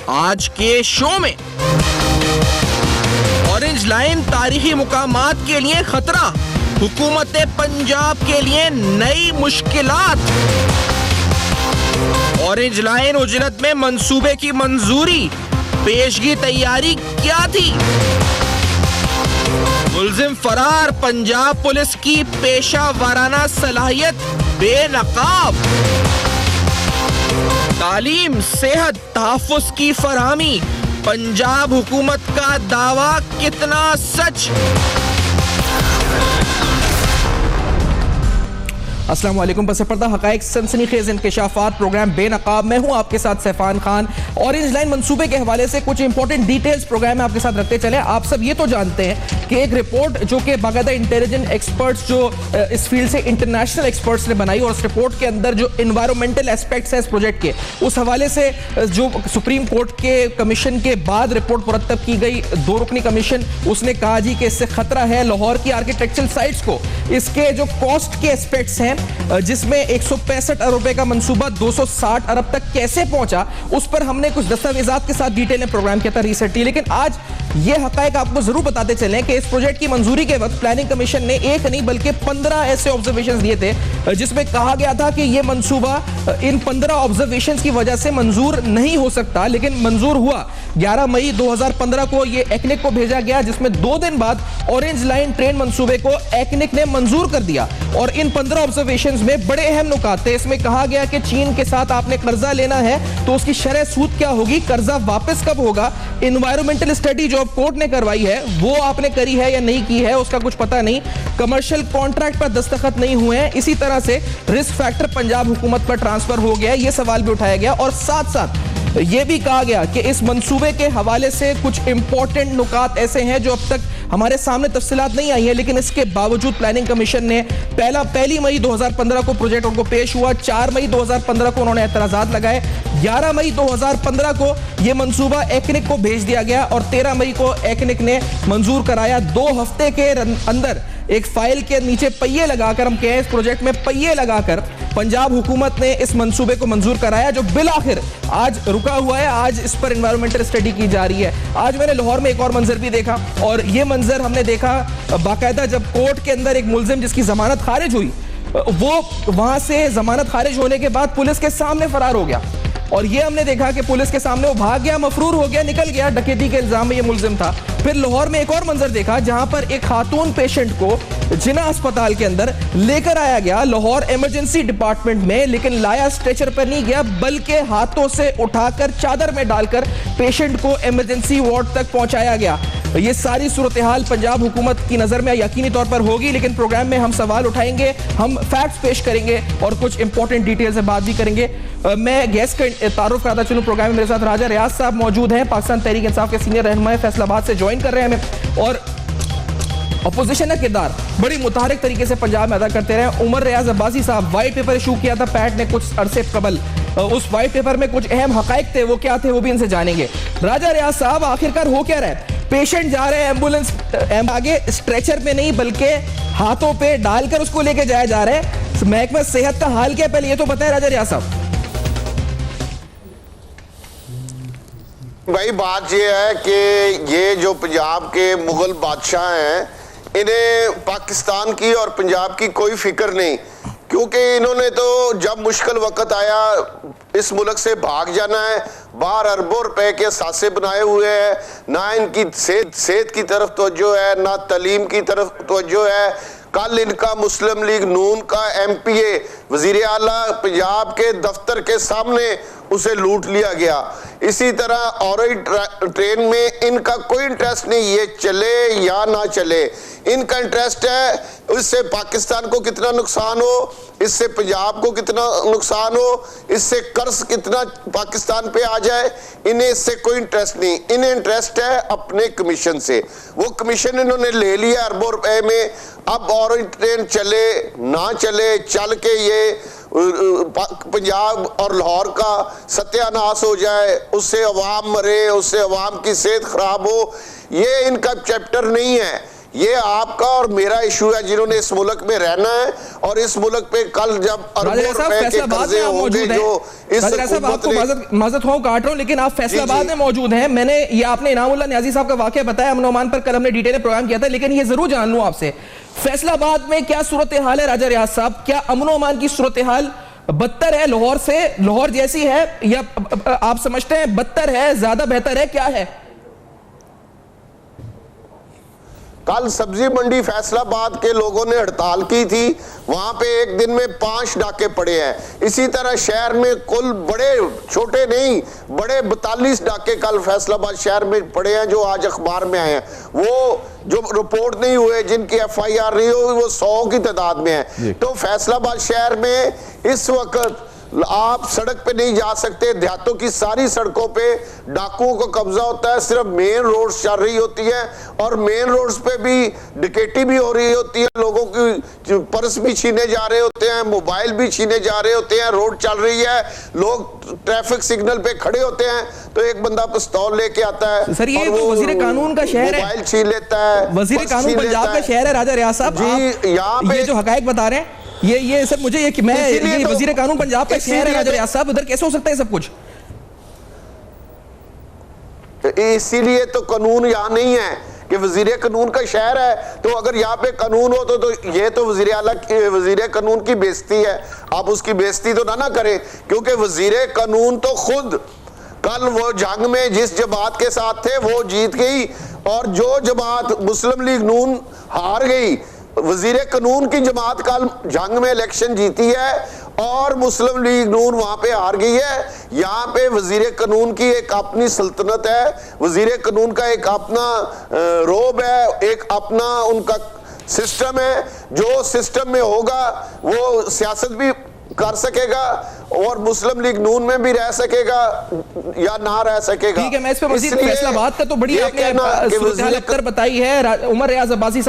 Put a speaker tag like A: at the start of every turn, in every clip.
A: आज के शो में ऑरेंज लाइन तारीखी मुकामात के लिए खतरा, हुकूमत पंजाब के लिए नई मुश्किलात। ऑरेंज लाइन उजलत में मंसूबे की मंजूरी, पेशगी तैयारी क्या थी? मुल्जिम फरार, पंजाब पुलिस की पेशा वाराना सलाहियत बेनकाब। तालीम, सेहत, तहफ्फुज़ की फरहमी, पंजाब हुकूमत का दावा कितना सच? अस्सलाम वालेकुम। बस पर्दा हक़ाइक़ सनसनीखेज़ इंकशाफ़ात प्रोग्राम बेनकाब में हूँ आपके साथ सैफान खान। ऑरेंज लाइन मंसूबे के हवाले से कुछ इंपॉर्टेंट डिटेल्स प्रोग्राम में आपके साथ रखते चले। आप सब ये तो जानते हैं कि एक रिपोर्ट जो कि बाकायदा इंटेलिजेंट एक्सपर्ट्स जो इस फील्ड से इंटरनेशनल एक्सपर्ट्स ने बनाई, और उस रिपोर्ट के अंदर जो इन्वायरमेंटल एस्पेक्ट्स है इस प्रोजेक्ट के, उस हवाले से जो सुप्रीम कोर्ट के कमीशन के बाद रिपोर्ट मुरतब की गई 2 रुकनी कमीशन, उसने कहा जी कि इससे खतरा है लाहौर की आर्किटेक्चरल साइट्स को। इसके जो कॉस्ट के एस्पेक्ट्स हैं, जिसमें 165 अरब रुपए का मंसूबा 260 अरब तक कैसे पहुंचा, उस पर हमने कुछ दस्तावेजात के साथ डिटेल में प्रोग्राम किया था रिसेंटली। लेकिन आज ये हकायक आपको जरूर बताते चलें कि इस प्रोजेक्ट की मंजूरी के वक्त प्लानिंग कमीशन ने एक नहीं बल्कि 15 ऐसे ऑब्जर्वेशंस दिए थे, जिसमें कहा गया था कि यह मंसूबा इन 15 ऑब्जर्वेशंस की वजह से मंजूर नहीं हो सकता, लेकिन मंजूर हुआ। 11 मई 2015 को यह एक्निक को भेजा गया, जिसमें 2 दिन बाद ऑरेंज लाइन ट्रेन मंसूबे को एक्निक ने मंजूर कर दिया। और इन 15 ऑब्जर्वेशंस में बड़े अहम नुकात थे। इसमें कहा गया कि चीन के साथ आपने कर्जा लेना है तो उसकी शरह सूद क्या होगी, कर्जा वापस कब होगा, एनवायरमेंटल स्टडी जो कोर्ट ने करवाई है वो आपने करी है या नहीं की है उसका कुछ पता नहीं, कमर्शियल कॉन्ट्रैक्ट पर दस्तखत नहीं हुए हैं। इसी तरह से रिस्क फैक्टर पंजाब हुकूमत पर ट्रांसफर हो गया, ये सवाल भी उठाया गया। और साथ साथ यह भी कहा गया कि इस मंसूबे के हवाले से कुछ इंपॉर्टेंट नुकात ऐसे हैं जो अब तक हमारे सामने तफसीलात नहीं आई है, लेकिन इसके बावजूद प्लानिंग कमीशन ने पहली मई 2015 को प्रोजेक्ट उनको पेश हुआ, 4 मई 2015 को उन्होंने एतराजात लगाए, 11 मई 2015 को यह मंसूबा एक्निक को भेज दिया गया और 13 मई को एक्निक ने मंजूर कराया। 2 हफ्ते के अंदर एक फाइल के नीचे पहिए लगाकर, हम कहें इस प्रोजेक्ट में पहिए लगाकर, पंजाब हुकूमत ने इस मंसूबे को मंजूर कराया, जो बिल आखिर आज रुका हुआ है। आज इस पर एनवायरमेंटल स्टडी की जा रही है। आज मैंने लाहौर में एक और मंजर भी देखा, और यह मंजर हमने देखा बाकायदा जब कोर्ट के अंदर एक मुल्जिम जिसकी जमानत खारिज हुई, वो वहां से जमानत खारिज होने के बाद पुलिस के सामने फरार हो गया। और ये हमने देखा कि पुलिस के सामने वो भाग गया, मफरूर हो गया, निकल गया, डकैती के इल्जाम में ये मुल्जिम था। फिर लाहौर में एक और मंजर देखा जहां पर एक खातून पेशेंट को जिना अस्पताल के अंदर लेकर आया गया लाहौर इमरजेंसी डिपार्टमेंट में, लेकिन लाया स्ट्रेचर पर नहीं गया बल्कि हाथों से उठाकर चादर में डालकर पेशेंट को इमरजेंसी वार्ड तक पहुंचाया गया। ये सारी सूरत हाल पंजाब हुकूमत की नजर में यकीनी तौर पर होगी, लेकिन प्रोग्राम में हम सवाल उठाएंगे, हम फैक्ट्स पेश करेंगे और कुछ इंपॉर्टेंट डिटेल्स से बात भी करेंगे। मैं गेस्ट का तारुफ कराता चलूं। प्रोग्राम में मेरे साथ राजा रियाज साहब मौजूद हैं, पाकिस्तान तहरीक इंसाफ के सीनियर रहनुमा फैसलाबाद से ज्वाइन कर रहे हैं हमें, और अपोजिशन का किरदार बड़ी मुतहरिक तरीके से पंजाब में अदा करते रहे उमर रियाज अब्बासी साहब। व्हाइट पेपर इशू किया था पैट ने कुछ अरसे कबल, उस व्हाइट पेपर में कुछ अहम हकाइक थे, वो क्या थे वो भी इनसे जानेंगे। राजा रियाज साहब, आखिरकार हो क्या रहा है? पेशेंट जा रहे हैं एम्बुलेंस आगे, स्ट्रेचर पे नहीं बल्कि हाथों पे डालकर उसको लेके जाया जा रहा है। महकमा सेहत का हाल क्या, पहले ये तो बताएं राजा रियाज साहब।
B: भाई बात ये है कि ये जो पंजाब के मुगल बादशाह हैं, इन्हें पाकिस्तान की और पंजाब की कोई फिक्र नहीं, क्योंकि इन्होंने तो जब मुश्किल वक्त आया इस मुल्क से भाग जाना है। बाहर अरबों रुपए के सासे बनाए हुए हैं, ना इनकी सेहत की तरफ तवज्जो है, ना तालीम की तरफ तवज्जो है। कल इनका मुस्लिम लीग नून का MPA वजीर आला पंजाब के दफ्तर के सामने उसे लूट लिया गया। इसी तरह ऑरेंज ट्रेन में इनका कोई इंटरेस्ट नहीं, ये चले या ना चले, इनका इंटरेस्ट है इससे पाकिस्तान को कितना नुकसान हो, इससे पंजाब को कितना नुकसान हो, इससे कर्ज कितना पाकिस्तान पे आ जाए, इन्हें इससे कोई इंटरेस्ट नहीं। इन्हें इंटरेस्ट है अपने कमीशन से, वो कमीशन इन्होंने ले लिया अरबों रुपए में। अब ऑरेंज ट्रेन चले ना चले, चल के ये पंजाब और लाहौर का सत्यानाश हो जाए, उससे अवाम मरे, उससे अवाम की सेहत खराब हो, ये इनका चैप्टर नहीं है। ये आपका और मेरा इशू है, जिन्होंने इस मुल्क में रहना है और इस मुल्क पे कल जब अरबों रुपए के कर्जे होंगे जो इस
A: आपको माजरत हो काट रहा हूं, लेकिन आप फैसलाबाद में मौजूद हैं। मैंने ये आपने इनामुल्लाह न्याजी साहब का वाकया बताया अमन ओमान पर, कल हमने डिटेल में प्रोग्राम किया था, लेकिन ये जरूर जान लूं आपसे फैसलाबाद में क्या सूरत हाल है राजा रियाज साहब? क्या अमन ओमान की सूरत हाल बदतर है लाहौर से, लाहौर जैसी है, या आप समझते हैं बदतर है, ज्यादा बेहतर है, क्या है?
B: कल सब्जी मंडी फैसलाबाद के लोगों ने हड़ताल की थी, वहां पे एक दिन में 5 डाके पड़े हैं। इसी तरह शहर में कुल बड़े छोटे नहीं बड़े 42 डाके कल फैसलाबाद शहर में पड़े हैं, जो आज अखबार में आए हैं। वो जो रिपोर्ट नहीं हुए, जिनकी FIR नहीं हुई, वो 100 की तादाद में है। तो फैसलाबाद शहर में इस वक्त आप सड़क पे नहीं जा सकते, देहातों की सारी सड़कों पे डाकुओं का कब्जा होता है, सिर्फ मेन रोड्स चल रही होती है और मेन रोड्स पे भी डकैती भी हो रही होती है, लोगों की पर्स भी छीने जा रहे होते हैं, मोबाइल भी छीने जा रहे होते हैं, रोड चल रही है, लोग ट्रैफिक सिग्नल पे खड़े होते हैं तो एक बंदा पिस्तौल लेके आता है
A: सर, ये तो वजीर कानून का शहर है,
B: मोबाइल छीन लेता है,
A: वजीर कानून पंजाब का शहर है राजा रियाज साहब
B: जी। यहाँ पे
A: जो हकायक बता रहे हैं ये सर मुझे ये वजीर कानून पंजाब का शहर है राजा रियाज साहब, उधर कैसे हो सकता है सब कुछ?
B: इसीलिए तो कानून यहाँ नहीं है कि वजीर कानून का शहर है, तो अगर यहाँ पे कानून हो तो ये तो वजीर कानून की बेइज्जती है। आप उसकी बेइज्जती तो ना करें, क्योंकि वजीर कानून तो खुद कल वो जंग में जिस जमात के साथ थे वो जीत गई, और जो जमात मुस्लिम लीग नून हार गई, वजीर कानून की जमात कल जंग में इलेक्शन जीती है और मुस्लिम लीग नून वहां पे हार गई है। यहाँ पे वजीर कानून की एक अपनी सल्तनत है, वजीर कानून का एक अपना रोब है, एक अपना उनका सिस्टम है। जो सिस्टम में होगा वो सियासत भी कर सकेगा और मुस्लिम लीग नून में भी रह सकेगा या ना रह सकेगा।
A: ठीक है, मैं इस पे मजीद फैसलाबाद का तो बड़ी आपने सूरत बताई है। उमर रियाज अब्बासी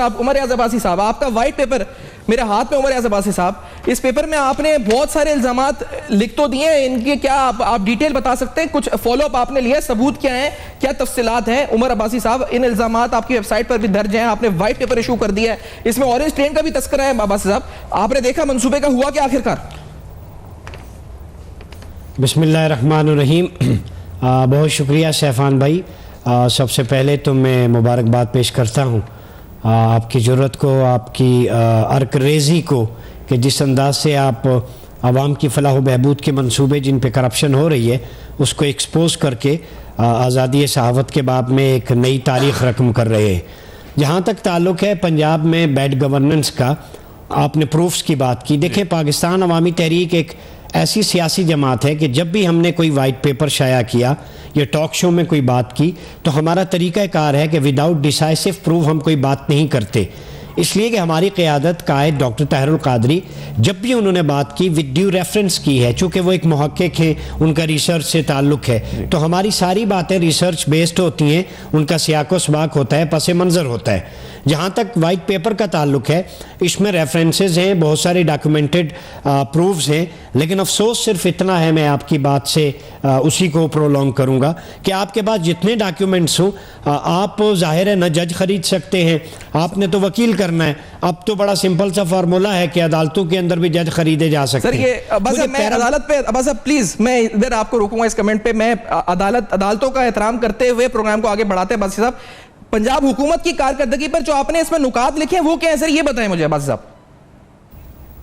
A: साहब, आपका व्हाइट पेपर मेरे हाथ में, उमर रियाज अब्बासी साहब, इस पेपर में आपने बहुत सारे इल्जामात लिख तो दिए, इनके क्या आप डिटेल बता सकते हैं? कुछ फॉलो अप आपने लिया, सबूत क्या है, क्या तफसीलात हैं? उमर अब्बासी साहब, इन इल्जामात आपकी वेबसाइट पर भी दर्ज हैं, आपने व्हाइट पेपर इशू कर दिया है, इसमें ऑरेंज ट्रेन का भी तस्करा है। अब्बासी साहब, आपने देखा मंसूबे का हुआ क्या आखिरकार?
C: बिस्मिल्लाहिर्रहमानिर्रहीम। बहुत शुक्रिया सैफान भाई। सबसे पहले तो मैं मुबारकबाद पेश करता हूँ आपकी ज़रूरत को, आपकी अर्क रेज़ी को, कि जिस अंदाज से आप आवाम की फलाह बहबूद के मंसूबे जिन पे करप्शन हो रही है उसको एक्सपोज करके आज़ादी सहावत के बाब में एक नई तारीख़ रकम कर रहे हैं। जहाँ तक ताल्लुक़ है पंजाब में बैड गवर्नेंस का, आपने प्रूफ्स की बात की। देखें, पाकिस्तान अवामी तहरीक एक ऐसी सियासी जमात है कि जब भी हमने कोई वाइट पेपर शाया किया या टॉक शो में कोई बात की तो हमारा तरीक़ाकार है कि विदाउट डिसाइसिव प्रूफ हम कोई बात नहीं करते, इसलिए कि हमारी क़यादत कायद डॉक्टर ताहिरुल क़ादरी जब भी उन्होंने बात की विद ड्यू रेफरेंस की है, चूँकि वो एक मुहक्किक हैं, उनका रिसर्च से ताल्लुक़ है, तो हमारी सारी बातें रिसर्च बेस्ड होती हैं, उनका सियाको सबाक होता है, पस मंज़र होता है। जहाँ तक वाइट पेपर का ताल्लुक़ है, इसमें रेफरेंसेस हैं, बहुत सारे डॉक्यूमेंटेड प्रूफ्स हैं, लेकिन अफसोस सिर्फ इतना है, मैं आपकी बात से उसी को प्रोलॉन्ग करूँगा कि आपके पास जितने डॉक्यूमेंट्स हों, आप ज़ाहिर है न जज खरीद सकते हैं, आपने तो वकील करना है। अब तो बड़ा सिंपल सा फार्मूला है कि अदालतों के अंदर भी जज खरीदे जा सकते हैं।
A: सर ये बस मैं अदालत पे, बस प्लीज मैं इधर आपको रोकूंगा इस कमेंट पे। मैं अदालतों का एहतराम करते हुए प्रोग्राम को आगे बढ़ाते हैं। बासी साहब, पंजाब हुकूमत की कारकर्दगी पर जो आपने इसमें नुकात लिखे हैं वो क्या है सर, ये बताएं मुझे। बासी साहब,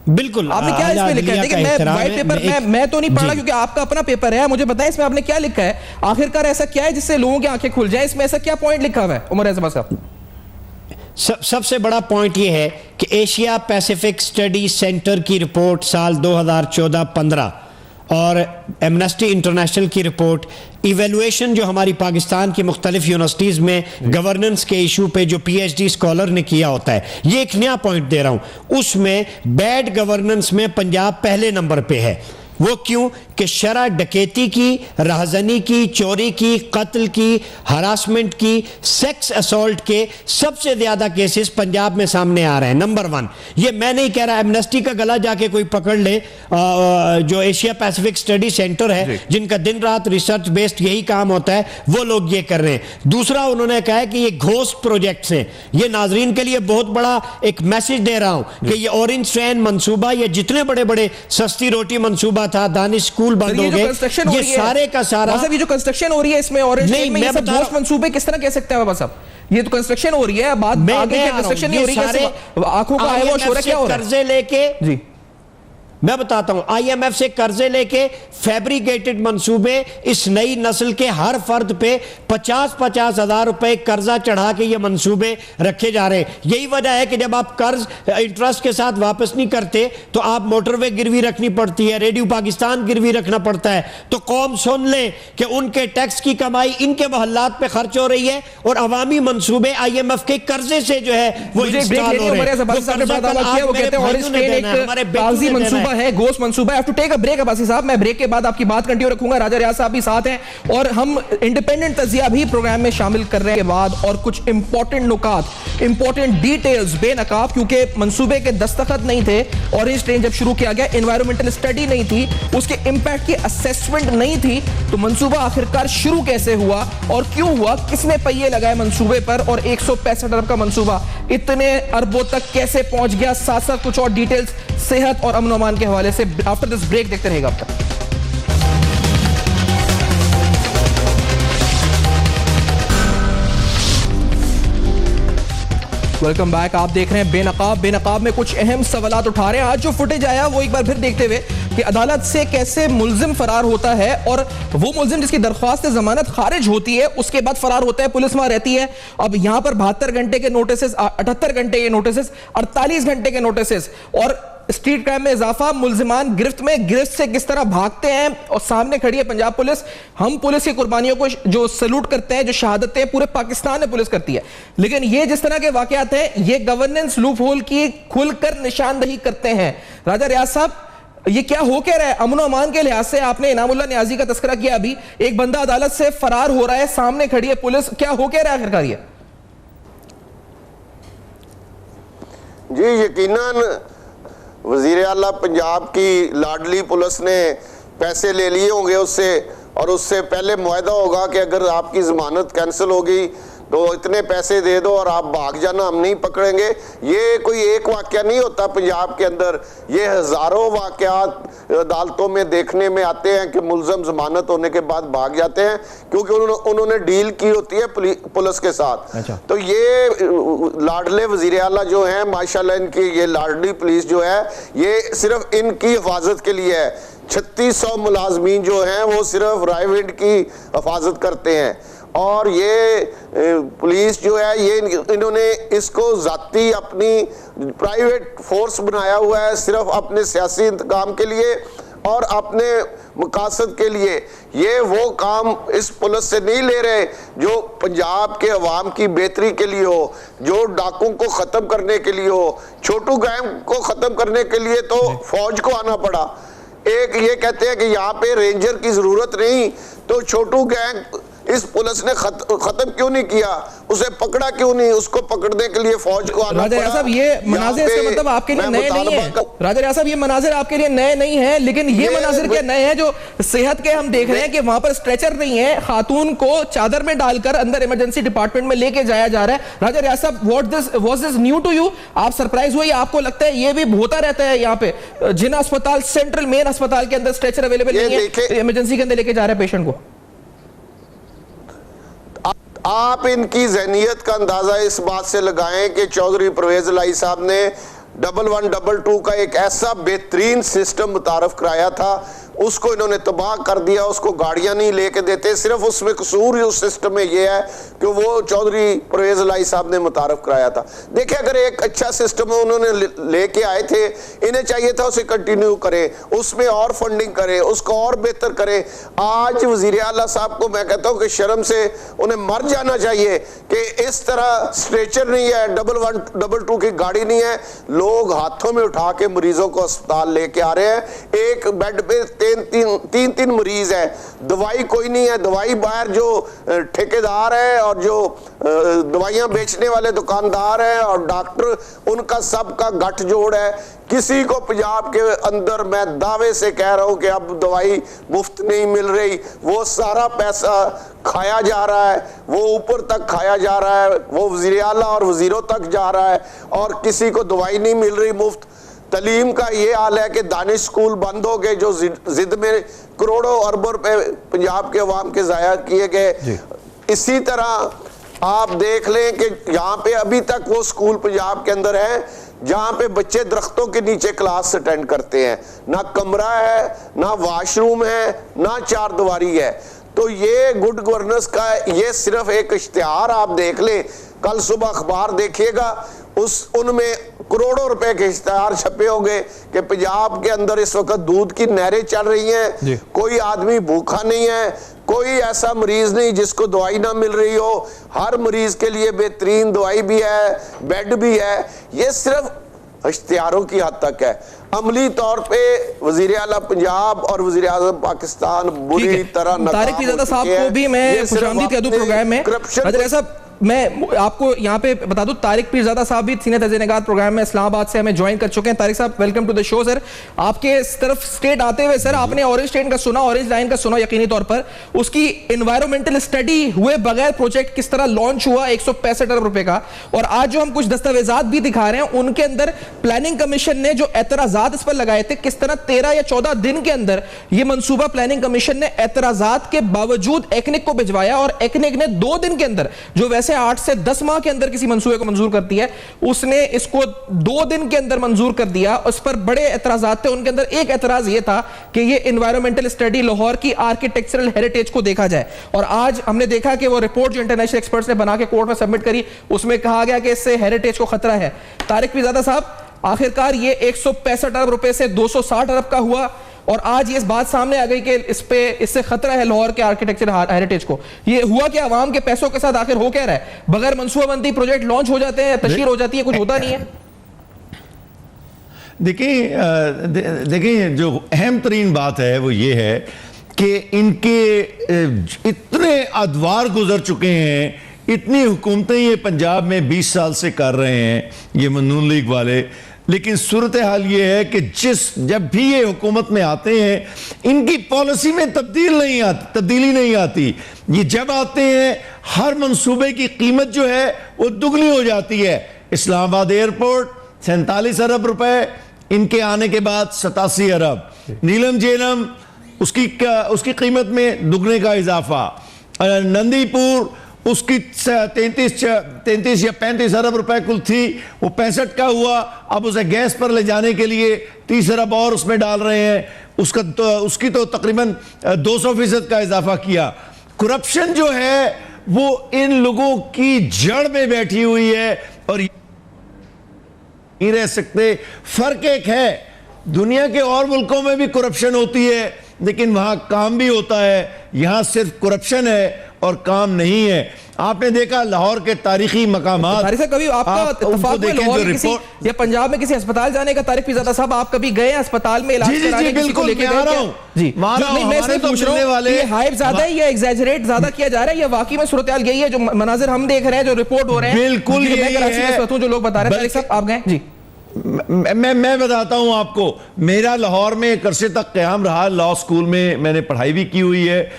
C: बिल्कुल
A: आपने क्या इसमें लिखा है? देखिए, मैं व्हाइट पेपर मैं तो नहीं पढ़ रहा क्योंकि आपका अपना पेपर है, मुझे बताएं इसमें आपने क्या लिखा है, आखिरकार ऐसा क्या है जिससे लोगों की आंखें खुल जाए, इसमें ऐसा क्या पॉइंट लिखा हुआ है उमर रियाज साहब?
C: सबसे बड़ा पॉइंट ये है कि एशिया पैसिफिक स्टडी सेंटर की रिपोर्ट साल 2014-15 और एमनेस्टी इंटरनेशनल की रिपोर्ट, इवेलुएशन जो हमारी पाकिस्तान की मुख्तलिफ यूनिवर्सिटीज़ में गवर्नेंस के इशू पे जो PhD स्कॉलर ने किया होता है, ये एक नया पॉइंट दे रहा हूँ, उसमें बैड गवर्नेंस में पंजाब पहले नंबर पे है। वो क्यों कि शरह डकैती की, राहजनी की, चोरी की, कत्ल की, हरासमेंट की, सेक्स असॉल्ट के सबसे ज्यादा केसेस पंजाब में सामने आ रहे हैं। नंबर 1, ये मैं नहीं कह रहा, एमनेस्टी का गला जाके कोई पकड़ ले, जो एशिया पैसिफिक स्टडी सेंटर है जिनका दिन रात रिसर्च बेस्ड यही काम होता है, वो लोग ये कर रहे हैं। दूसरा, उन्होंने कहा है कि ये घोस्ट प्रोजेक्ट्स हैं। ये नाजरीन के लिए बहुत बड़ा एक मैसेज दे रहा हूं कि ये ऑरेंज ट्रेन मंसूबा, ये जितने बड़े बड़े सस्ती रोटी मंसूबा था, दानिश स्कूल बंद हो गए, ये सारे का सारा
A: ये जो कंस्ट्रक्शन हो रही है इसमें ऑरेंज ट्रेन में, ये सब घोस्ट मंसूबे किस तरह कह सकते हैं बाबा साहब? ये तो कंस्ट्रक्शन हो रही है, बात आगे की कंस्ट्रक्शन नहीं हो रही है, आंखों का आईवॉश हो रहा है, क्या हो रहा है?
C: कर्जे लेके
A: जी
C: मैं बताता हूं, आईएमएफ से कर्जे लेके फैब्रिकेटेड मंसूबे इस नई नस्ल के हर फर्द पे 50-50 हजार रुपए कर्जा चढ़ा के ये मंसूबे रखे जा रहे हैं। यही वजह है कि जब आप कर्ज इंटरेस्ट के साथ वापस नहीं करते तो आप मोटरवे गिरवी रखनी पड़ती है, रेडियो पाकिस्तान गिरवी रखना पड़ता है। तो कौम सुन ले कि उनके टैक्स की कमाई इनके महल्लात पे खर्च हो रही है और अवामी मंसूबे आईएमएफ के कर्जे से जो है वो इंस्टॉल हो रहे हैं।
A: है घोस्ट मंसूबा। Have to take a break Abbasi साहब, मैं ब्रेक के बाद आपकी बात कंटिन्यू रखूंगा। राजा रियाज साहब भी साथ हैं और हम इंडिपेंडेंट तजिया भी प्रोग्राम में शामिल कर रहे हैं के बाद, और कुछ इंपॉर्टेंट नुकात, इंपॉर्टेंट डिटेल्स बेनकाब, क्योंकि मंसूबे के दस्तखत नहीं थे, ऑरेंज ट्रेन जब शुरू किया गया, एनवायरमेंटल स्टडी नहीं थी, उसके इंपैक्ट की असेसमेंट नहीं थी, तो मंसूबा आखिरकार शुरू कैसे हुआ और क्यों हुआ, किसने पहिए लगाए मंसूबे पर, और 165 अरब का मंसूबा इतने अरबों तक कैसे पहुंच गया, साथ साथ कुछ और डिटेल्स सेहत और अमन अमान के हवाले से आफ्टर दिस ब्रेक देखते रहेगा अब तक। Welcome back. आप देख रहे हैं बेनकाब। बेनकाब में कुछ अहम सवालात उठा रहे हैं। आज जो फुटेज आया वो एक बार फिर देखते हुए कि अदालत से कैसे मुल्जिम फरार होता है, और वो मुल्जिम जिसकी दरख्वास्त जमानत खारिज होती है उसके बाद फरार होता है, पुलिस वहां रहती है। अब यहां पर 72 घंटे के नोटिस, 78 घंटे के नोटिस, 48 घंटे के नोटिस, और स्ट्रीट क्राइम में इजाफा, मुल्जिमान गिरफ्त में, गिरफ्त से किस तरह भागते हैं, और सामने खड़ी है पंजाब पुलिस। हम पुलिस की कुर्बानियों को जो सैल्यूट करते हैं, जो शहादतें पूरे पाकिस्तान में पुलिस करती है, लेकिन ये जिस तरह के वाकयात हैं, ये गवर्नेंस लूप होल की खुलकर निशानदही करते हैं। राजा रियाज साहब, ये क्या हो क्या रहा है अमन अमान के लिहाज से? आपने इनामुल्लाह नियाजी का तस्करा किया, अभी एक बंदा अदालत से फरार हो रहा है, सामने खड़ी है पुलिस, क्या हो क्या रहा है आखिरकार? ये
B: जी यकीनन वजीर आला पंजाब की लाडली पुलिस ने पैसे ले लिए होंगे उससे, और उससे पहले मुआहदा होगा कि अगर आपकी जमानत कैंसिल होगी तो इतने पैसे दे दो और आप भाग जाना, हम नहीं पकड़ेंगे। ये कोई एक वाकया नहीं होता पंजाब के अंदर, ये हजारों वाकयात अदालतों में देखने में आते हैं कि मुल्ज़म जमानत होने के बाद भाग जाते हैं, क्योंकि उन्होंने डील की होती है पुलिस के साथ। अच्छा। तो ये लाडले वजीर आला जो हैं, माशाल्लाह इनकी ये लाडली पुलिस जो है, ये सिर्फ इनकी हिफाजत के लिए है। 3600 मुलाजमीन जो हैं वो सिर्फ रायविंड की हिफाजत करते हैं, और ये पुलिस जो है ये इन्होंने इसको जाती अपनी प्राइवेट फोर्स बनाया हुआ है, सिर्फ अपने सियासी इंतकाम के लिए और अपने मकासद के लिए। ये वो काम इस पुलिस से नहीं ले रहे जो पंजाब के अवाम की बेहतरी के लिए हो, जो डाकुओं को ख़त्म करने के लिए हो। छोटू गैंग को ख़त्म करने के लिए तो फौज को आना पड़ा। एक ये कहते हैं कि यहाँ पे रेंजर की ज़रूरत नहीं, तो छोटू गैंग इस पुलिस ने खत्म क्यों नहीं किया, उसे पकड़ा क्यों नहीं? उसको पकड़ने के लिए फौज को आना पड़ा।
A: राजा साहब, ये मनाजिर से मतलब आपके लिए नए नहीं है। राजा साहब, ये मनाजिर आपके लिए नए नहीं है, लेकिन ये मनाजिर क्या नए हैं जो सेहत के हम देख रहे हैं कि वहां पर स्ट्रेचर नहीं है, खातून को चादर में डालकर अंदर इमरजेंसी डिपार्टमेंट में लेके जाया जा रहा है। राजा रियाज साहब, was this new to you? आप सरप्राइज हुए? आपको लगता है ये भी होता रहता है यहाँ पे? जिन अस्पताल, सेंट्रल मेन अस्पताल के अंदर स्ट्रेचर अवेलेबल नहीं है, इमरजेंसी के अंदर लेके जा रहे हैं पेशेंट को।
B: आप इनकी ज़हनियत का अंदाज़ा इस बात से लगाएं कि चौधरी परवेज़ इलाही साहब ने 1122 का एक ऐसा बेहतरीन सिस्टम मुतारफ कराया था, उसको इन्होंने तबाह कर दिया। उसको गाड़ियां नहीं लेके देते, सिर्फ उसमें कसूर उस सिस्टम में ये है कि वो चौधरी परवेज़ इलाही साहब ने मुतारफ कराया था। देखिए, अगर एक अच्छा सिस्टम उन्होंने लेके आए थे, इन्हें चाहिए था उसे कंटिन्यू करें, उसमें और फंडिंग करें, उसको और बेहतर करें। आज वज़ीर आला साहब को मैं कहता हूँ कि शर्म से उन्हें मर जाना चाहिए कि इस तरह स्ट्रेचर नहीं है, 1122 की गाड़ी नहीं है, लोग हाथों में उठा के मरीजों को अस्पताल लेके आ रहे हैं। एक बेड पे तीन मरीज हैं, दवाई कोई नहीं है, दवाई बाहर जो ठेकेदार है और जो दवाइयां बेचने वाले दुकानदार हैं और डॉक्टर, उनका सबका गठजोड़ है। किसी को पंजाब के अंदर मैं दावे से कह रहा हूं कि अब दवाई मुफ्त नहीं मिल रही, वो सारा पैसा खाया जा रहा है, वो ऊपर तक खाया जा रहा है, वो वज़ीर आला और वजीरों तक जा रहा है और किसी को दवाई नहीं मिल रही मुफ्त। तलीम का ये हाल है कि दानिश स्कूल बंद हो गए, जो जिद में करोड़ों अरबों रुपए पंजाब के अवाम के ज़ाया किए गए। इसी तरह आप देख लें कि यहाँ पे अभी तक वो स्कूल पंजाब के अंदर है जहाँ पे बच्चे दरख्तों के नीचे क्लास अटेंड करते हैं, ना कमरा है, ना वॉशरूम है, ना चार दीवारी है। तो ये गुड गवर्नेंस का ये सिर्फ एक इश्तिहार आप देख लें, कल सुबह अखबार देखिएगा, उनमें करोड़ों रुपए के इश्तिहार छपे होंगे कि पंजाब के अंदर इस वक्त दूध की नहरें चल रही हैं, कोई आदमी भूखा नहीं है, कोई ऐसा मरीज नहीं जिसको दवाई ना मिल रही हो, हर मरीज के लिए बेहतरीन दवाई भी है, बेड भी है। ये सिर्फ इश्तिहारों की हद तक है। अमली तौर पे वजीर आला पंजाब और वजीर आज़म पाकिस्तान बुरी तरह
A: तारिक पीरज़ादा साहब को भी मैं खुशामदीद कह दूं प्रोग्राम में। करप्शन मैं आपको यहाँ पे बता दूं, तारिक पीरज़ादा साहब भी सीनियर तर्जुमानिगार प्रोग्राम में इस्लामाबाद से हमें ज्वाइन कर चुके हैं। तारिक साहब welcome to the show. Sir आपके इस तरफ स्टेट आते हुए सर आपने ऑरेंज ट्रेन का सुना, ऑरेंज लाइन का सुना यकीनी तौर पर, उसकी एनवायरमेंटल स्टडी हुए बगैर प्रोजेक्ट किस तरह लॉन्च हुआ 165 अरब रुपए का, और आज जो हम कुछ दस्तावेजात भी दिखा रहे हैं उनके अंदर प्लानिंग कमीशन ने जो एतराजात इस पर लगाए थे, किस तरह 13 या 14 दिन के अंदर ये मंसूबा प्लानिंग कमीशन ने एतराजात के बावजूद एक्निक को भिजवाया और एक्निक ने 2 दिन के अंदर, जो वैसे 8 से 10 माह के अंदर किसी मंसूबे को मंजूर करती है, उसने इसको 2 दिन के अंदर मंजूर कर दिया। उस पर बड़े एतराजात थे, उनके अंदर एक एतराज यह था कि ये एनवायरमेंटल स्टडी लाहौर की आर्किटेक्चरल हेरिटेज को देखा जाए, और आज हमने देखा कि वो रिपोर्ट जो इंटरनेशनल एक्सपर्ट्स ने बना के कोर्ट में सबमिट करी, उसमें कहा गया कि इससे हेरिटेज को खतरा है। तारिक पीरज़ादा साहब, आखिरकार ये 165 अरब रुपए से 260 अरब का हुआ, और आज ये इस बात सामने आ गई कि इससे खतरा है लाहौर के आर्किटेक्चर हेरिटेज को। ये हुआ कि आवाम के पैसों के साथ आखिर हो क्या रहा है? बगैर मंसूबाबंदी प्रोजेक्ट लॉन्च हो जाते हैं, तशहीर हो जाती है, कुछ होता नहीं है।
D: देखिए जो अहम तरीन बात है वो ये है कि इनके इतने अदवार गुजर चुके हैं, इतनी हुकूमतें ये पंजाब में 20 साल से कर रहे हैं ये नून लीग वाले, लेकिन सूरत हाल ये है कि जब भी ये हुकूमत में आते हैं इनकी पॉलिसी में तब्दीली नहीं आती। ये जब आते हैं हर मंसूबे की कीमत जो है वो दुगनी हो जाती है। इस्लामाबाद एयरपोर्ट 47 अरब रुपए, इनके आने के बाद 87 अरब, नीलम जेलम उसकी कीमत में दुगने का इजाफा, नंदीपुर उसकी 33 या 35 अरब रुपए कुल थी, वो 65 का हुआ, अब उसे गैस पर ले जाने के लिए 30 अरब और उसमें डाल रहे हैं, उसकी तो तकरीबन 200% का इजाफा किया। करप्शन जो है वो इन लोगों की जड़ में बैठी हुई है और नहीं रह सकते। फर्क एक है, दुनिया के और मुल्कों में भी करप्शन होती है लेकिन वहां काम भी होता है, यहां सिर्फ करप्शन है और काम नहीं है। आपने देखा लाहौर के तारीखी मकामात,
A: कभी आपका इत्तेफाक में लाहौर किसी या पंजाब में किसी अस्पताल जाने का, तारिक पीरज़ादा साहब आप कभी गए अस्पताल में इलाज कराने?
D: जी बिल्कुल,
A: लेके
D: मैं आ रहा हूं
A: जी। मैं से पूछ रहा हूं, ये हाइप ज्यादा है या एग्जैजरेट ज्यादा किया जा रहा है, या वाकई में सूरत हाल यही है जो मनाजिर हम देख रहे हैं, जो रिपोर्ट हो रहे हैं?
D: बिल्कुल यही है
A: जो लोग बता रहे हैं। तारिक साहब आप गए? जी
D: मैं बताता हूं आपको, मेरा लाहौर में एक अरसे तक क़याम रहा, लॉ स्कूल में मैंने पढ़ाई भी की हुई है।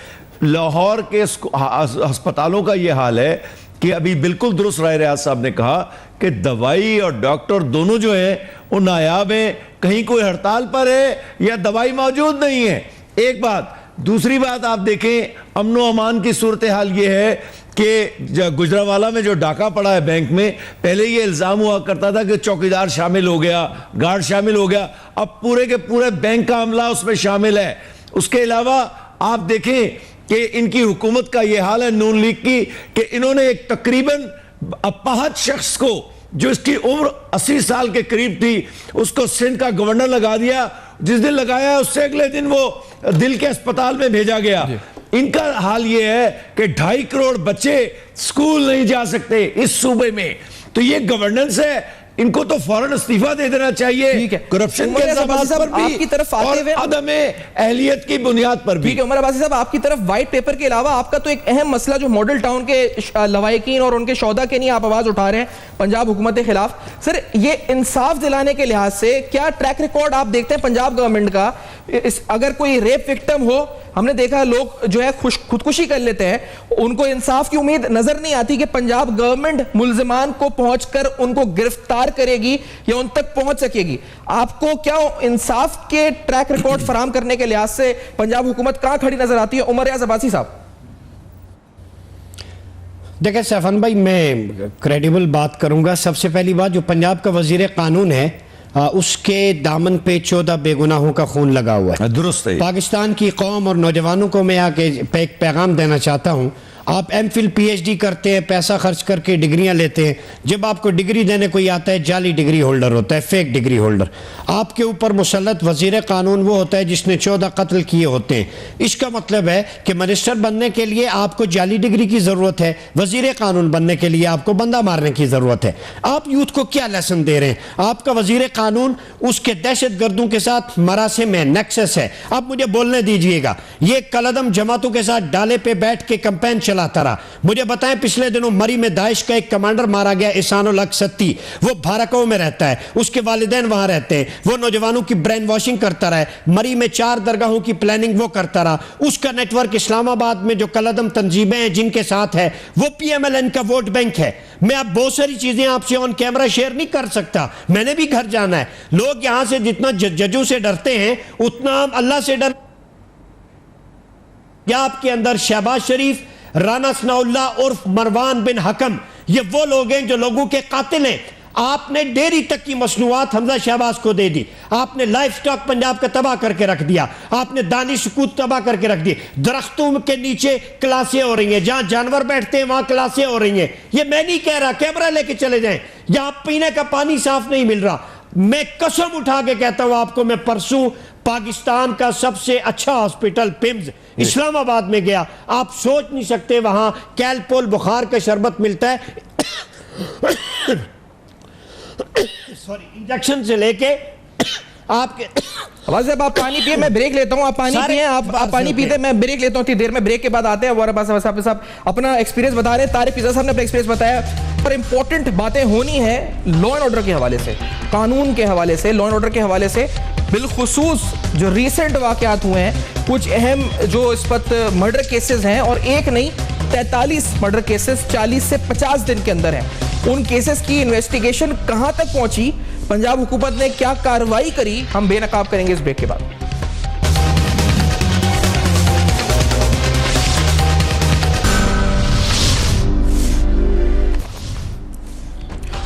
D: लाहौर के अस्पतालों का यह हाल है कि अभी बिल्कुल दुरुस्त राय रियाज साहब ने कहा कि दवाई और डॉक्टर दोनों जो हैं वो नायाब हैं, कहीं कोई हड़ताल पर है या दवाई मौजूद नहीं है। एक बात, दूसरी बात आप देखें, अमन व अमान की सूरत हाल ये है कि गुजरांवाला में जो डाका पड़ा है बैंक में, पहले ये इल्ज़ाम हुआ करता था कि चौकीदार शामिल हो गया, गार्ड शामिल हो गया, अब पूरे के पूरे बैंक का अमला उसमें शामिल है। उसके अलावा आप देखें कि इनकी हुकूमत का यह हाल है नून लीग की कि इन्होंने एक तकरीबन अपाहज शख्स को, जो इसकी उम्र 80 साल के करीब थी, उसको सिंध का गवर्नर लगा दिया। जिस दिन लगाया उससे अगले दिन वो दिल के अस्पताल में भेजा गया। इनका हाल ये है कि 2.5 करोड़ बच्चे स्कूल नहीं जा सकते इस सूबे में। तो ये गवर्नेंस है इनको तो फौरन इस्तीफा दे देना चाहिए।
A: ठीक है,
D: करप्शन के इल्जामात पर भी
A: आपकी तरफ आते
D: और
A: हुए
D: अदम अहलियत की बुनियाद पर भी।
A: ठीक है उमर अब्बासी साहब, आपकी तरफ व्हाइट पेपर के अलावा आपका तो एक अहम मसला जो मॉडल टाउन के लवाहिकीन और उनके शौदा के नहीं आप आवाज उठा रहे हैं पंजाब हुकूमत के खिलाफ। सर, ये इंसाफ दिलाने के लिहाज से क्या ट्रैक रिकॉर्ड आप देखते हैं पंजाब गवर्नमेंट का? अगर कोई रेप विक्टिम हो, हमने देखा लोग जो है खुदकुशी कर लेते हैं, उनको इंसाफ की उम्मीद नजर नहीं आती कि पंजाब गवर्नमेंट मुल्जिमान को पहुंचकर उनको गिरफ्तार करेगी या उन तक पहुंच सकेगी। आपको क्या इंसाफ के ट्रैक रिकॉर्ड फराहम करने के लिहाज से पंजाब हुकूमत कहां खड़ी नजर आती है? उमर रियाज अब्बासी साहब।
C: देखिए सैफान भाई, मैं क्रेडिबल बात करूंगा। सबसे पहली बात, जो पंजाब का वजीर कानून है उसके दामन पे 14 बेगुनाहों का खून लगा हुआ है।
D: दुरुस्त है।
C: पाकिस्तान की कौम और नौजवानों को मैं आके एक पैगाम देना चाहता हूं। आप एमफिल पीएचडी करते हैं, पैसा खर्च करके डिग्रियां लेते हैं, जब आपको डिग्री देने कोई आता है जाली डिग्री होल्डर होता है, फेक डिग्री होल्डर। आपके ऊपर मुसल्लत वजीर कानून वो होता है जिसने 14 कत्ल किए होते हैं। इसका मतलब है कि मिनिस्टर बनने के लिए आपको जाली डिग्री की जरूरत है, वजीर कानून बनने के लिए आपको बंदा मारने की जरूरत है। आप यूथ को क्या लेसन दे रहे हैं? आपका वजीर कानून उसके दहशत गर्दों के साथ मरासिम में नेक्सस है। आप मुझे बोलने दीजिएगा, ये कलदम जमातों के साथ डाले पे बैठ के कैंपेन चलाता रहा। मुझे बताएं, पिछले दिनों मरी में दाइश का एक कमांडर मारा गया, इसानुल हक सत्ती। वो भारकों में रहता है, उसके वालिदैन वहां रहते हैं। वो नौजवानों की ब्रेन वॉशिंग करता रहा है। मरी में 4 दरगाहों की प्लानिंग वो करता रहा। उसका नेटवर्क इस्लामाबाद में जो कलदम तंजीमें हैं जिनके साथ है, वो PMLN का वोट बैंक है। मैं अब बहुत सारी चीजें आपसे ऑन कैमरा शेयर नहीं कर सकता, मैंने भी घर जाना है। लोग यहां से जितना जजों से डरते हैं उतना अल्लाह से डर। या आपके अंदर शहबाज शरीफ, राना सनाउल्लाह उर्फ मरवान बिन हकम, ये वो लोग हैं जो लोगों के कातिल हैं। आपने डेयरी तक की मसनूआत हमजा शहबाज को दे दी। आपने लाइफ स्टॉक पंजाब का तबाह करके रख दिया। आपने दानी सुकूत तबाह करके रख दी। दरख्तों के नीचे क्लासें हो रही हैं, जहां जानवर बैठते हैं वहां क्लासें हो रही हैं। ये मैं नहीं कह रहा, कैमरा लेके चले जाएं। यहां पीने का पानी साफ नहीं मिल रहा। मैं कसम उठा के कहता हूं आपको, मैं परसों पाकिस्तान का सबसे अच्छा हॉस्पिटल पिम्स इस्लामाबाद में गया। आप सोच नहीं सकते, वहां कैलपोल बुखार का शरबत मिलता है सॉरी, इंजेक्शन से लेके आपके।
A: अब आप पानी पिए, मैं ब्रेक लेता हूं। आप पानी पिए, आप पानी पीते, मैं ब्रेक लेता हूं। देर में ब्रेक के बाद आते हैं। और साहब अपना एक्सपीरियंस बता रहे हैं, तारिक फिजा साहब ने अपना एक्सपीरियंस बताया। पर इंपॉर्टेंट बातें होनी है लॉ एंड ऑर्डर के हवाले से, कानून के हवाले से, लॉ एंड ऑर्डर के हवाले से। बिलखुसूस जो रिसेंट वाकयात हुए हैं, कुछ अहम जो इस वक्त मर्डर केसेस हैं, और एक नहीं 43 मर्डर केसेस 40 से 50 दिन के अंदर हैं। उन केसेस की इन्वेस्टिगेशन कहां तक पहुंची, पंजाब हुकूमत ने क्या कार्रवाई करी, हम बेनकाब करेंगे इस ब्रेक के बाद।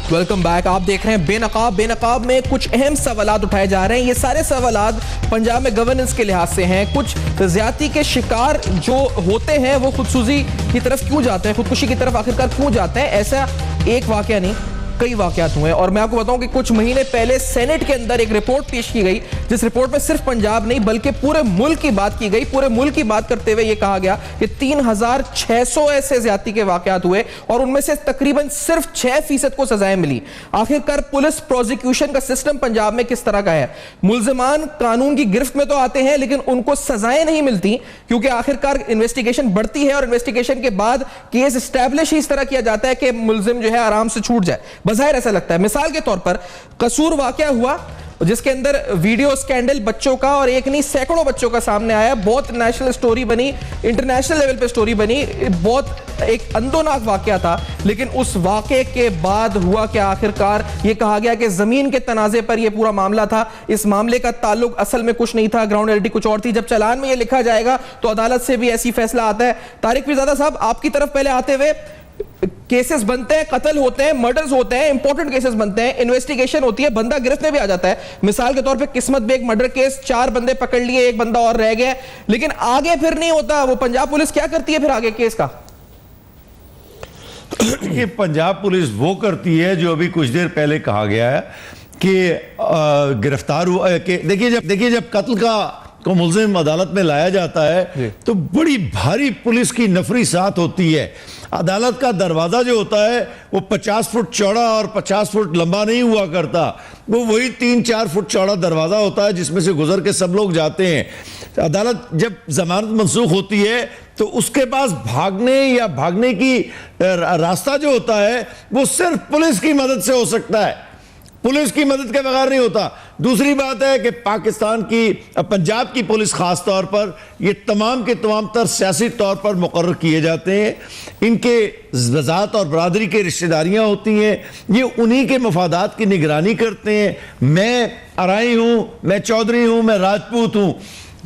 A: Welcome back. आप देख रहे हैं बेनकाब। बेनकाब में कुछ अहम सवालात उठाए जा रहे हैं। ये सारे सवालात पंजाब में गवर्नेंस के लिहाज से हैं। कुछ ज्यादती के शिकार जो होते हैं वो खुदसूजी की तरफ क्यों जाते हैं, खुदकुशी की तरफ आखिरकार क्यों जाते हैं? ऐसा एक वाकया नहीं, कई वाकयात हुए। और मैं आपको बताऊं कि कुछ महीने पहले सेनेट के अंदर एक रिपोर्ट पेश की गई, जिस रिपोर्ट में सिर्फ पंजाब नहीं बल्कि पूरे मुल्क की बात की गई। पूरे मुल्क की बात करते हुए यह कहा गया कि 3600 ऐसे ज्यादती के वाकयात हुए और उनमें से तकरीबन सिर्फ 6% को सजाएं मिली। आखिरकार पुलिस प्रोसिक्यूशन का सिस्टम पंजाब में किस तरह का है? मुल्जिमान कानून की गिरफ्त में तो आते हैं लेकिन उनको सजाएं नहीं मिलती, क्योंकि आखिरकार इन्वेस्टिगेशन बढ़ती है और इन्वेस्टिगेशन के बाद केस एस्टैब्लिश ही इस तरह किया जाता है कि मुल्जिम जो है आराम से छूट जाए। बज़ाहिर ऐसा लगता है। मिसाल के तौर पर कसूर वाकया हुआ जिसके अंदर वीडियो स्कैंडल बच्चों का, और एक नहीं सैकड़ों बच्चों का सामने आया। बहुत नेशनल स्टोरी बनी, इंटरनेशनल लेवल पे स्टोरी बनी। बहुत एक अंदोनाक वाकया था। लेकिन उस वाकये के बाद हुआ क्या? आखिरकार यह कहा गया कि जमीन के तनाजे पर यह पूरा मामला था। इस मामले का ताल्लुक असल में कुछ नहीं था, ग्राउंड रियलिटी कुछ और थी। जब चालान में यह लिखा जाएगा तो अदालत से भी ऐसी फैसला आता है। तारिक फिजा साहब, आपकी तरफ पहले आते हुए, केसेस बनते हैं, कत्ल होते हैं, मर्डर्स होते हैं, इंपॉर्टेंट केसेस बनते हैं, इन्वेस्टिगेशन होती है, बंदा गिरफ्त में भी आ जाता है। मिसाल के तौर पे किस्मत बेग मर्डर केस, 4 बंदे पकड़ लिए, एक बंदा और रह गया, लेकिन आगे फिर नहीं होता। वो पंजाब पुलिस क्या करती है फिर आगे केस का?
D: ये पंजाब पुलिस वो करती है जो अभी कुछ देर पहले कहा गया है कि गिरफ्तार हुआ कि देखिए जब कत्ल को मुल्जिम अदालत में लाया जाता है तो बड़ी भारी पुलिस की नफरी साथ होती है। अदालत का दरवाज़ा जो होता है वो 50 फुट चौड़ा और 50 फुट लंबा नहीं हुआ करता, वो वही 3-4 फुट चौड़ा दरवाज़ा होता है जिसमें से गुजर के सब लोग जाते हैं। अदालत जब जमानत मंसूख होती है तो उसके पास भागने या भागने की रास्ता जो होता है वो सिर्फ पुलिस की मदद से हो सकता है, पुलिस की मदद के बगैर नहीं होता। दूसरी बात है कि पाकिस्तान की, पंजाब की पुलिस खास तौर पर, ये तमाम के तमाम तर सियासी तौर पर मुकर्रर किए जाते हैं, इनके ज़ात और बरादरी के रिश्तेदारियां होती हैं, ये उन्हीं के मफादात की निगरानी करते हैं। मैं अराई हूँ, मैं चौधरी हूँ, मैं राजपूत हूँ,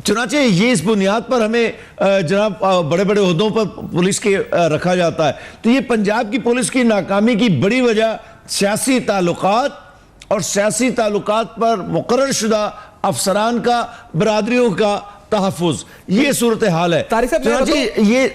D: चुनाचे ये इस बुनियाद पर हमें जनाब बड़े बड़े ओहदों पर पुलिस के रखा जाता है। तो ये पंजाब की पुलिस की नाकामी की बड़ी वजह सियासी ताल्लुकात और सियासी ताल्लुकात पर मुकर्रर शुदा अफसरान का, बरादरियों का तहफ़्फ़ुज़, ये सूरत हाल है।
A: तारिक साहब ये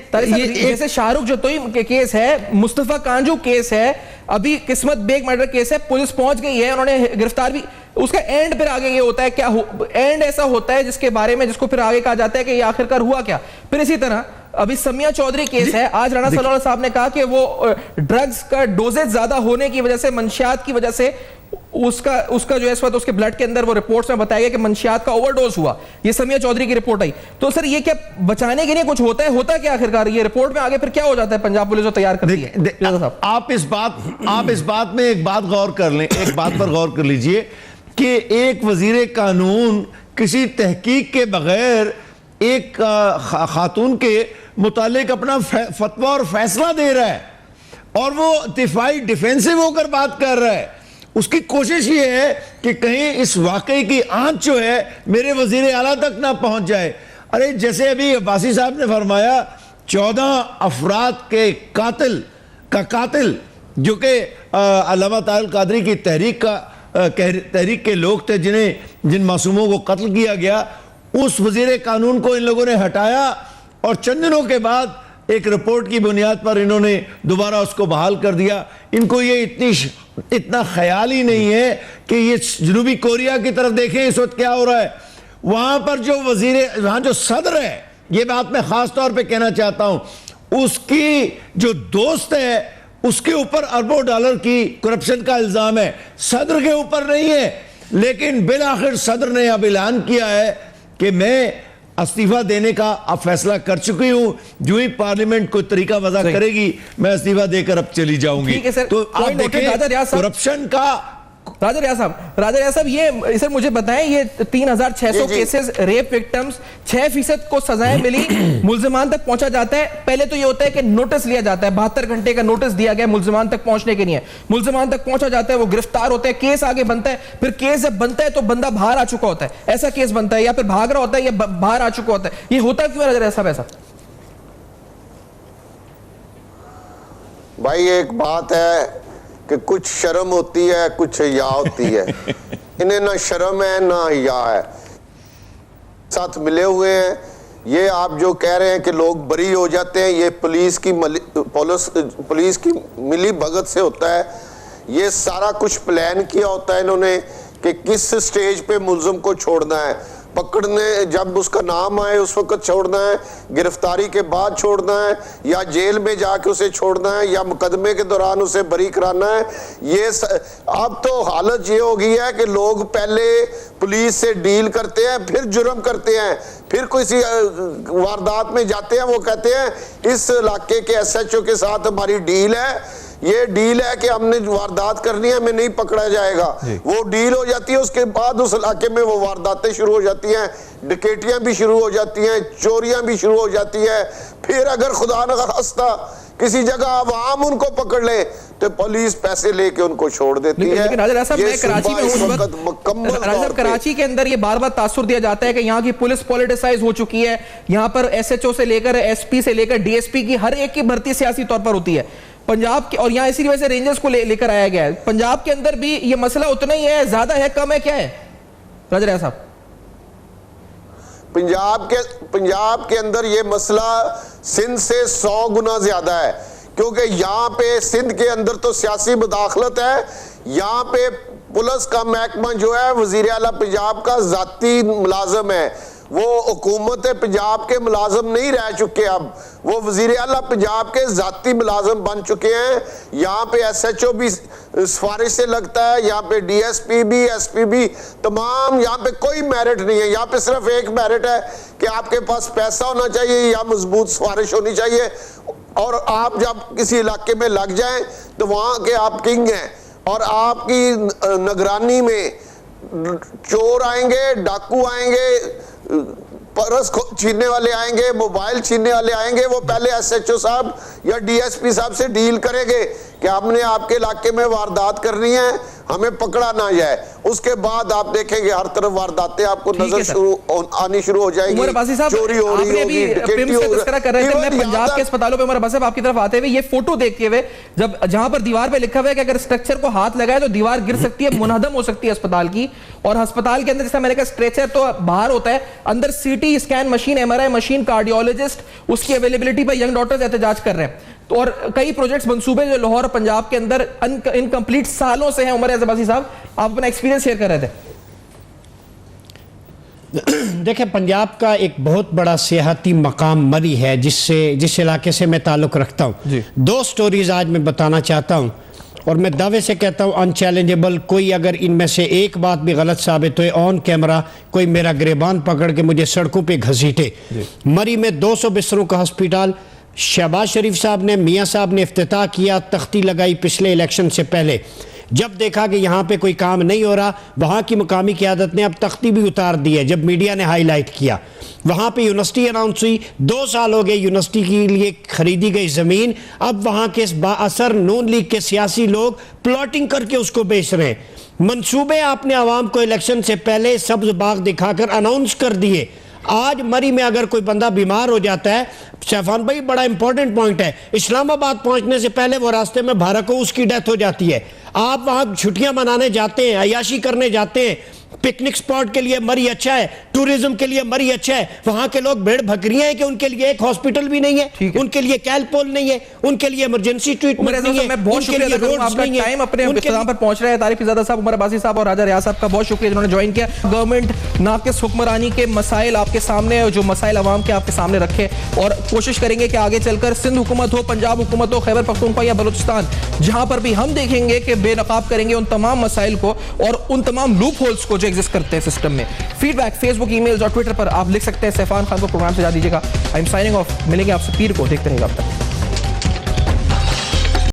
A: जैसे शाहरुख जतोई के केस है, मुस्तफा कांजू केस है, अभी किस्मत बेग मर्डर केस है, पुलिस पहुंच गई है, उन्होंने गिरफ्तार भी, उसका एंड फिर आगे ये होता है क्या, एंड ऐसा होता है जिसके बारे में, जिसको फिर आगे कहा जाता है कि ये आखिरकार हुआ क्या। फिर इसी तरह अभी समिया चौधरी केस है, आज राणा सलोला साहब ने कहा कि वो ड्रग्स का डोजेज ज्यादा होने की वजह से, मंशियात की वजह से उसका जो है इस वक्त उसके ब्लड के अंदर वो रिपोर्ट्स में बताया गया कि मंशियात का ओवरडोज हुआ। ये समिया चौधरी की रिपोर्ट आई। तो सर ये क्या बचाने के लिए कुछ होता है, होता क्या आखिरकार ये रिपोर्ट में आगे फिर क्या हो जाता है पंजाब पुलिस जो तैयार करती है?
D: आप इस बात में एक बात गौर कर लें, एक बात पर गौर कर लीजिए कि एक वजीर कानून किसी तहकीक के बगैर एक खातून के मुतालिक अपना फतवा और फैसला दे रहा है और वो दिफाई डिफेंसिव होकर बात कर रहा है। उसकी कोशिश ये है कि कहीं इस वाकई की आंच जो है मेरे वजीर आला तक ना पहुंच जाए। अरे जैसे अभी अब्बासी साहब ने फरमाया 14 अफराद के कातिल जो कि अल्लामा ताहिर कादरी की तहरीक के लोग थे, जिन मासूमों को कत्ल किया गया, उस वजीर कानून को इन लोगों ने हटाया और चंद दिनों के बाद एक रिपोर्ट की बुनियाद पर इन्होंने दोबारा उसको बहाल कर दिया। इनको ये इतना ख्याल ही नहीं है कि ये जनूबी कोरिया की तरफ देखें इस वक्त क्या हो रहा है। वहां पर जो वहां जो सदर है, ये बात मैं खास तौर पे कहना चाहता हूं, उसकी जो दोस्त है उसके ऊपर अरबों डॉलर की करप्शन का इल्जाम है, सदर के ऊपर नहीं है। लेकिन बिल आखिर सदर ने अब ऐलान किया है कि मैं इस्तीफा देने का अब फैसला कर चुकी हूं, जो ही पार्लियामेंट कोई तरीका वजह करेगी मैं इस्तीफा देकर अब चली जाऊंगी। तो आप देखें करप्शन का।
A: राजा रियाज साहब ये सर मुझे बताएं, ये 3600 केसेस रेप विक्टिम्स, 6% को सजाएं मिली, मुल्जिमान तक पहुंचा जाता है। पहले तो ये होता है कि नोटिस लिया जाता है, 72 घंटे का नोटिस दिया गया मुल्जिमान तक पहुंचने के लिए, मुल्जिमान तक पहुंचा जाता है, वो गिरफ्तार होते हैं, केस आगे बनता है। फिर केस जब बनता है तो बंदा बाहर आ चुका होता है, ऐसा केस बनता है, या फिर भाग रहा होता है या बाहर आ चुका होता है। ये होता क्यों है राजा रियाज साहब ऐसा?
B: भाई एक बात है कि कुछ शर्म होती है, कुछ हिया होती है। इन्हें ना शर्म है ना हिया है, साथ मिले हुए हैं। ये आप जो कह रहे हैं कि लोग बरी हो जाते हैं, ये पुलिस की मिली भगत से होता है। ये सारा कुछ प्लान किया होता है इन्होंने कि किस स्टेज पे मुल्जिम को छोड़ना है, पकड़ने जब उसका नाम आए उस वक्त छोड़ना है, गिरफ्तारी के बाद छोड़ना है, या जेल में जाके उसे छोड़ना है, या मुकदमे के दौरान उसे बरी कराना है। ये अब तो हालत ये हो गई है कि लोग पहले पुलिस से डील करते हैं, फिर जुर्म करते हैं, फिर किसी वारदात में जाते हैं, वो कहते हैं इस इलाके के SHO के साथ हमारी डील है, ये डील है कि हमने वारदात करनी है, हमें नहीं पकड़ा जाएगा। वो डील हो जाती है, उसके बाद उस इलाके में वो वारदातें शुरू हो जाती हैं, डकैतियां भी शुरू हो जाती हैं, चोरियां भी शुरू हो जाती है। फिर अगर खुदा न खास्ता किसी जगह आवाम उनको पकड़ ले तो पुलिस पैसे लेके उनको छोड़ देती है।
A: लेकिन राजा साहब, मैं कराची में हूं, कराची के अंदर ये बार बार तासुर दिया जाता है कि यहाँ की पुलिस पॉलिटिसाइज हो चुकी है। यहाँ पर SHO से लेकर SP से लेकर DSP की हर एक की भर्ती सियासी तौर पर होती है पंजाब के, और यहाँ इसी वजह से रेंजर्स को लेकर आया गया है। पंजाब के अंदर भी ये मसला उतना ही है, ज्यादा है, कम है, क्या है राजा रियाज साहब?
B: पंजाब के अंदर ये मसला सिंध से 100 गुना ज्यादा है, क्योंकि यहाँ पे सिंध के अंदर तो सियासी मुदाखलत है। यहाँ पे पुलिस का महकमा जो है वजीर आला पंजाब का जाती मुलाजम है, वो हुकूमत पंजाब के मुलाजम नहीं रह चुके, अब वो वजीर आला पंजाब के जाती मुलाजम बन चुके हैं। यहाँ पे SHO भी सिफारिश से लगता है, यहाँ पे DSP भी, SP भी, तमाम यहाँ पे कोई मेरिट नहीं है। यहाँ पे सिर्फ एक मेरिट है कि आपके पास पैसा होना चाहिए या मजबूत सिफारिश होनी चाहिए, और आप जब किसी इलाके में लग जाएं तो वहाँ के आप किंग हैं, और आपकी निगरानी में चोर आएंगे, डाकू आएंगे, पर्स छीनने वाले आएंगे, मोबाइल छीनने वाले आएंगे, वो पहले SHO साहब या DSP साहब से डील करेंगे कि आपने आपके इलाके में वारदात करनी है, हमें पकड़ा ना जाए। उसके बाद आप देखेंगे हर तरफ वारदातें आपको नजर आनी शुरू हो जाएगी, चोरी हो रही होगी, डकैती हो रही है।
A: मैं पंजाब के अस्पतालों पे उमर अब्बास साहब आपकी तरफ आते हुए ये फोटो देखते हुए, जब जहां पर दीवार पे लिखा हुआ है कि अगर स्ट्रक्चर को हाथ लगाए तो दीवार गिर सकती है, मुनहदम हो सकती है अस्पताल की, और अस्पताल के अंदर जैसा मैंने कहा स्ट्रेचर तो बाहर होता है, अंदर CT scan machine, MRI machine, cardiologist, उसकी अवेलेबिलिटी पर यंग डॉक्टर्स एहतजाज कर रहे हैं। तो और कई प्रोजेक्ट्स मंसूबे जो लाहौर पंजाब के अंदर इनकम्प्लीट सालों से हैं। उमर अब्बासी साहब, आप अपना एक्सपीरियंस शेयर कर रहे थे।
C: देखिए, पंजाब का एक बहुत बड़ा सियाहती मकाम मरी है, जिस इलाके से मैं ताल्लुक़ रखता हूँ। 2 स्टोरीज आज मैं बताना चाहता हूँ, और मैं दावे से कहता हूँ अनचैलेंजेबल। कोई अगर इनमें से एक बात भी गलत साबित हुई, ऑन कैमरा कोई मेरा गिरबान पकड़ के मुझे सड़कों पे घसीटे। मरी में 200 बिस्तरों का हॉस्पिटल शहबाज शरीफ साहब ने, मियाँ साहब ने इफ्तिताह किया, तख्ती लगाई पिछले इलेक्शन से पहले। जब देखा कि यहाँ पे कोई काम नहीं हो रहा, वहाँ की मुकामी क़यादत ने अब तख्ती भी उतार दी है। जब मीडिया ने हाईलाइट किया, वहाँ पे यूनिवर्सिटी अनाउंस हुई, 2 साल हो गए यूनिवर्सिटी के लिए खरीदी गई ज़मीन, अब वहाँ के बाअसर नून लीग के सियासी लोग प्लॉटिंग करके उसको बेच रहे हैं। मंसूबे आपने आवाम को इलेक्शन से पहले सब्ज बाग दिखाकर अनाउंस कर दिए। आज मरी में अगर कोई बंदा बीमार हो जाता है, सैफान भाई बड़ा इंपॉर्टेंट पॉइंट है, इस्लामाबाद पहुंचने से पहले वो रास्ते में भारत को उसकी डेथ हो जाती है। आप वहां छुट्टियां मनाने जाते हैं, अयाशी करने जाते हैं, पिकनिक स्पॉट के लिए मरी अच्छा है, टूरिज्म के लिए मरी अच्छा है। वहां के लोग भेड़ भकरियां हैं कि उनके लिए एक हॉस्पिटल भी नहीं है, उनके लिए कैलपोल नहीं है, उनके लिए इमरजेंसी ट्रीटमेंट नहीं है।
A: मैं बहुत शुक्रिया करूंगा, आपका टाइम अपने इख्तिताम पर पहुंच रहा है। तारिक फ़िज़ादा साहब, उमर अब्बासी साहब और राजा रियाज साहब का बहुत शुक्रिया जिन्होंने ज्वाइन किया। गवर्नमेंट नाक़िस हुक्मरानी के मसाइल आपके सामने, जो मसाइल अवाम के आपके सामने रखे, और कोशिश करेंगे कि आगे चलकर सिंध हुकूमत हो, पंजाब हुकूमत हो, खैबर पख्तूनख्वा या बलूचिस्तान, जहां पर भी हम देखेंगे कि बेनकाब करेंगे उन तमाम मसाइल को और उन तमाम लूप होल्स को जो एग्जिस्ट करते हैं सिस्टम में। फीडबैक फेसबुक, ईमेल्स और ट्विटर पर आप लिख सकते हैं। सैफान खान को प्रोग्राम से जा दीजिएगा। I am signing off. मिलेंगे आपसे पीर को। देखते रहिएगा अब तक।